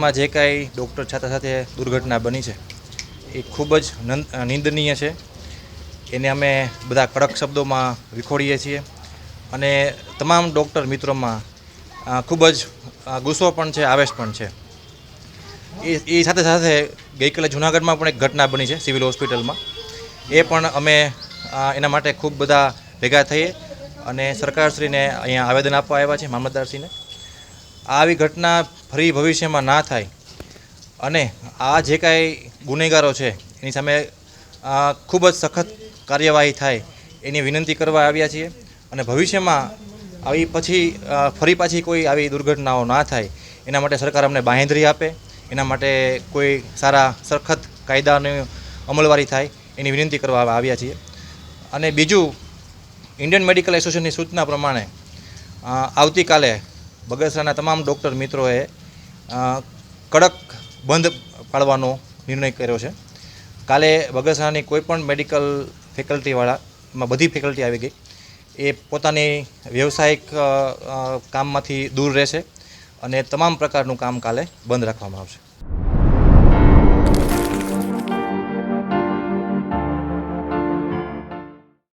હોસ્પિટલમાં જે કાંઈ ડૉક્ટર છાત્ર સાથે દુર્ઘટના બની છે એ ખૂબ જ નિંદનીય છે. એને અમે બધા કડક શબ્દોમાં વિખોડીએ છીએ અને તમામ ડૉક્ટર મિત્રોમાં ખૂબ જ ગુસ્સો પણ છે, આવેશ પણ છે. એ સાથે સાથે ગઈકાલે જૂનાગઢમાં પણ એક ઘટના બની છે સિવિલ હોસ્પિટલમાં. એ પણ અમે એના માટે ખૂબ બધા ભેગા થઈએ અને સરકારશ્રીને અહીંયા આવેદન આપવા આવ્યા છે, મામલતદારશ્રીને. આવી ઘટના ફરી ભવિષ્યમાં ના થાય અને આ જે કાંઈ ગુનેગારો છે એની સામે ખૂબ જ સખત કાર્યવાહી થાય એની વિનંતી કરવા આવ્યા છીએ. અને ભવિષ્યમાં ફરી પાછી કોઈ આવી દુર્ઘટનાઓ ના થાય એના માટે સરકાર અમને બાંહેધરી આપે, એના માટે કોઈ સારા સખત કાયદાની અમલવારી થાય એની વિનંતી કરવા આવ્યા છીએ. અને બીજું, ઇન્ડિયન મેડિકલ એસોસિએશનની સૂચના પ્રમાણે આવતીકાલે બગસરાના તમામ ડૉક્ટર મિત્રોએ કડક બંધ પાડવાનો નિર્ણય કર્યો છે. કાલે બગસરાની કોઈપણ મેડિકલ ફેકલ્ટીવાળા, એમાં બધી ફેકલ્ટી આવી ગઈ, એ પોતાની વ્યવસાયિક કામમાંથી દૂર રહેશે અને તમામ પ્રકારનું કામ કાલે બંધ રાખવામાં આવશે.